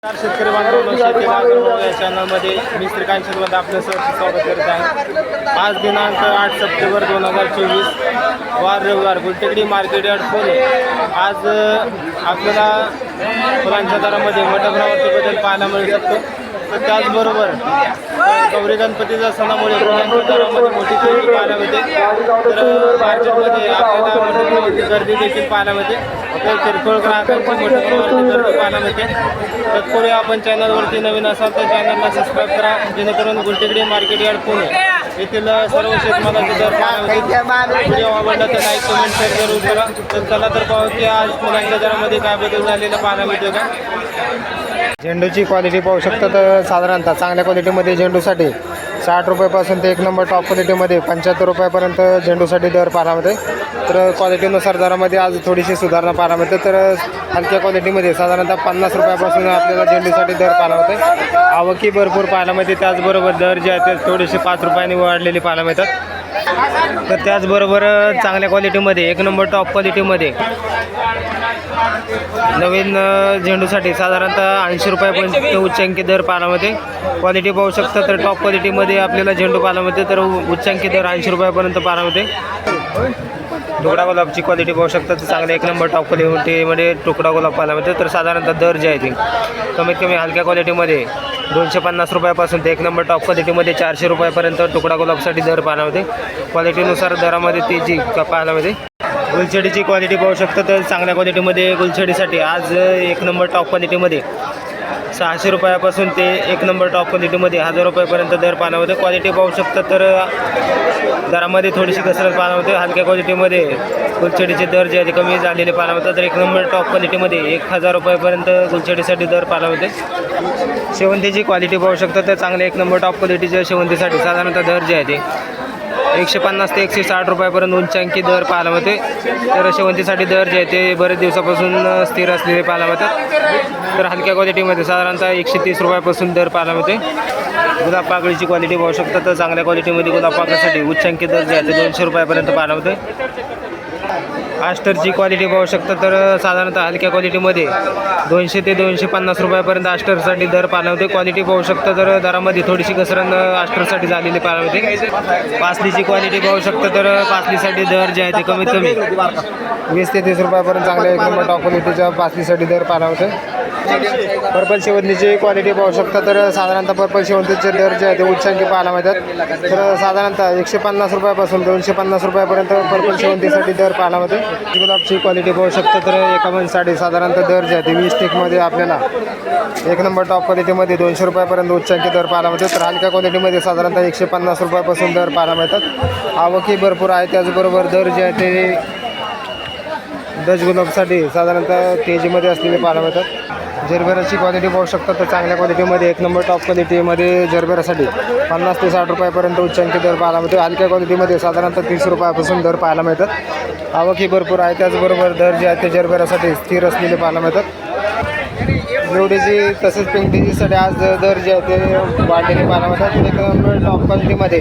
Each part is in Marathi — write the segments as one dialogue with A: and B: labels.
A: शेतकरी बांधवांनो, शेती बाजारभाव या चॅनलमध्ये मी श्रीकांत शिरवत आपलं सहर्ष स्वागत करत आहे। आज दिनांक 8 सप्टेंबर 2024 वार रविवार गुलटेकडी मार्केट यार्ड पुणे। आज आपल्याला फुलांच्या दरामध्ये मोठ्या प्रमाणात बदल पाहायला मिळू शकतो। तर त्याचबरोबर गौरी गणपतीच्या सणामुळे फुलांच्या दरामध्ये मोठी तेजी पाहायला मिळते। तर मार्केटमध्ये आपल्याला मोठ्या प्रमाणात गर्दी देखील पाहायला मिळते। तर किरकोळ ग्राहकांची मोठ्या प्रमाणात गर्दी पाहायला मिळते। तत्पूर्वी आपण चॅनलवरती नवीन असाल तर चॅनलला सबस्क्राईब करा, जेणेकरून गुलटेकडी मार्केट यार्ड पुणे येथील सर्व शेतमालाचे दर पाहायला मिळतील। व्हिडिओ आवडला तर लाईक कमेंट शेअर जरूर करा। तर चला तर पाहू की आज फुलांच्या दरामध्ये काय बदल झालेला पाहायला मिळतो का। झेंडूची क्वालिटी पाहू शकता। तर साधारणतः चांगल्या क्वालिटीमध्ये झेंडूसाठी 60 रुपयापासून ते एक नंबर टॉप क्वालिटीमध्ये 75 रुपयापर्यंत झेंडूसाठी दर पाहायला मिळते। तर क्वालिटीनुसार दरामध्ये आज थोडीशी सुधारणा पाहायला मिळते। तर हलक्या क्वालिटीमध्ये साधारणतः 50 रुपयापासून आपल्याला झेंडूसाठी दर पाहायला मिळते। आवकी भरपूर पाहायला मिळते। त्याचबरोबर दर जे आहेत ते थोडेसे 5 रुपयांनी वाढलेले पाहायला मिळतात। तर त्याचबरोबर चांगल्या क्वालिटीमध्ये एक नंबर टॉप क्वालिटीमध्ये नवीन झेंडूसाठी साधारणतः 80 रुपयापर्यंत उच्चांकी दर पाहायला मिळते। क्वालिटी पाहू शकता। तर टॉप क्वालिटीमध्ये आपल्याला झेंडू पाहायला मिळते। तर उच्चांकी दर 80 रुपयापर्यंत पाहायला मिळते। तुकडा गुलाबची क्वालिटी पाहू शकता। तर चांगले एक नंबर टॉप क्वालिटीमध्ये तुकडा गुलाब पाहायला मिळते। तर साधारणतः दर जे आहे ते कमीत कमी हलक्या क्वालिटीमध्ये 250 रुपयापासून ते एक नंबर टॉप क्वालिटीमध्ये 400 रुपयापर्यंत तुकडा गुलाबसाठी दर पाहायला मिळते। क्वालिटीनुसार दरामध्ये तेजी पाहायला मिळते। गुलछडीची क्वालिटी पाहू शकता। तर चांगल्या क्वालिटीमध्ये गुलछडीसाठी आज एक नंबर टॉप क्वालिटीमध्ये 600 रुपयापासून ते एक नंबर टॉप क्वालिटीमध्ये 1000 रुपयापर्यंत दर पाहायला मिळते। क्वालिटी पाहू शकता। तर दरामध्ये थोडीशी घसरत पाहायला मिळते। हलक्या क्वालिटीमध्ये गुलछडीचे दर जे आहे ते कमी झालेले पाहायला मिळतात। तर एक नंबर टॉप क्वालिटीमध्ये 1000 रुपयापर्यंत गुलछडीसाठी दर पाहायला मिळते। शेवंतीची क्वालिटी पाहू शकता। तर चांगले एक नंबर टॉप क्वालिटीच्या शेवंतीसाठी साधारणतः दर जे आहे ते 150 ते 160 रुपयापर्यंत उंचांकी दर पाहायला मिळते। तर शेवंतीसाठी दर जे आहे ते बरेच दिवसापासून स्थिर असलेले पाहायला मिळतात। तर हलक्या क्वालिटीमध्ये साधारणतः 130 रुपयापासून दर पाहायला मिळते। गुलाब पाकळीची क्वालिटी पाहू शकता। तर चांगल्या क्वालिटीमध्ये गुलाब पाकळीसाठी उच्चांकी दर जे आहे ते 200 रुपयापर्यंत पाहायला मिळते। आस्टरची क्वालिटी पाहू शकता। तर साधारणतः हलक्या क्वालिटीमध्ये 200 ते 250 रुपयापर्यंत आस्टरसाठी दर पाहायला मिळते। क्वालिटी पाहू शकता। तर दरामध्ये थोडीशी घसरण आस्टरसाठी झालेली पाहायला मिळते। पासलीची क्वालिटी पाहू शकता। तर पासलीसाठी दर जे आहे ते कमीत कमी 20 ते 30 रुपयापर्यंत चांगल्या एक नंबर टॉप क्वालिटीच्या पासलीसाठी दर पाहायला मिळते। पर्पल शेवंतीची क्वालिटी पाहू शकता। तर साधारणतः पर्पल शेवंतीचे दर जे आहे ते उच्चांकी पाहायला मिळतात। तर साधारणतः 150 रुपयापासून 250 रुपयापर्यंत पर्पल शेवंतीसाठी दर पाहायला मिळते। गुलाबची क्वालिटी पाहू शकता। तर एका मनसाठी साधारणतः दर जे आहे ते 20 स्टिकमध्ये आपल्याला एक नंबर टॉप क्वालिटीमध्ये 200 रुपयापर्यंत उच्चांकी दर पाहायला मिळते। तर हलक्या क्वालिटीमध्ये साधारणतः 150 रुपयापासून दर पाहायला मिळतात। आवकी भरपूर आहे। त्याचबरोबर दर जे आहे ते डच गुलाबसाठी साधारणतः तेजीमध्ये असलेले पाहायला मिळतात। जरबेराची क्वालिटी पाहू शकता। तर चांगल्या क्वालिटीमध्ये एक नंबर टॉप क्वालिटीमध्ये जरबेरासाठी 50 ते 60 रुपयापर्यंत उच्चांकी दर पाहायला मिळते। हलक्या क्वालिटीमध्ये साधारणतः 30 रुपयापासून दर पाहायला मिळतात। आवक ही भरपूर आहे। त्याचबरोबर दर जे आहे ते जरबेरासाठी स्थिर असलेले पाहायला मिळतात। जेवढीची तसेच पिंक आज दर जे आहे ते वाढलेले पाहायला मिळतात। एक नंबर टॉप क्वालिटीमध्ये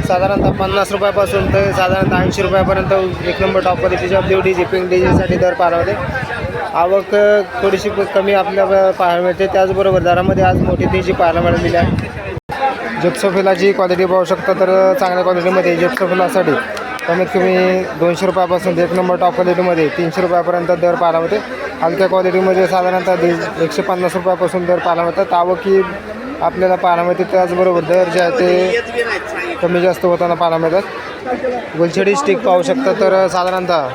A: साधारणतः 50 रुपयापासून ते साधारणतः 80 रुपयापर्यंत एक नंबर टॉप क्वालिटीच्या डेवडीची पिंक डेजीसाठी दर पाहायला मिळते। आवक थोडीशी कमी आपल्याला पाहायला मिळते। त्याचबरोबर दरामध्ये आज मोठी तेजी पाहायला मिळालेली आहे। जिप्सोफिलाची क्वालिटी पाहू शकता। तर चांगल्या क्वालिटीमध्ये जिप्सोफिलासाठी कमीत कमी 200 रुपयापासून एक नंबर टॉप क्वालिटीमध्ये 300 रुपयापर्यंत दर पाहायला मिळते। हलक्या क्वालिटीमध्ये साधारणतः 150 रुपयापासून दर पाहायला मिळतात। आवकी आपल्याला पाहायला मिळते। त्याचबरोबर दर जे आहे ते कमी जास्त होताना पाहायला मिळतात। गुलछडी स्टिक पाहू शकता। तर साधारणतः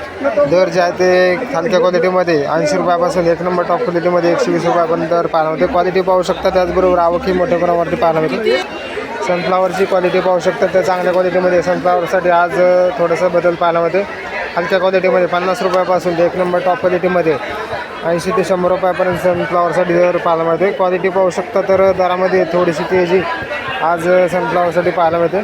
A: दर जे आहे ते हलक्या क्वालिटीमध्ये 80 रुपयापासून एक नंबर टॉप क्वालिटीमध्ये 120 रुपयापर्यंत दर पाहायला मिळते। क्वालिटी पाहू शकता। त्याचबरोबर आवकी मोठ्या प्रमाणावरती पाहायला मिळते। सनफ्लावरची क्वालिटी पाहू शकता। तर चांगल्या क्वालिटीमध्ये सनफ्लावरसाठी आज थोडंसं बदल पाहायला मिळते। हलक्या क्वालिटीमध्ये 50 रुपयापासून एक नंबर टॉप क्वालिटीमध्ये 80 ते 100 रुपयापर्यंत सनफ्लावरसाठी दर पाहायला मिळते। क्वालिटी पाहू शकता। तर दरामध्ये थोडीशी तेजी आज सनफ्लावरसाठी पाहायला मिळते।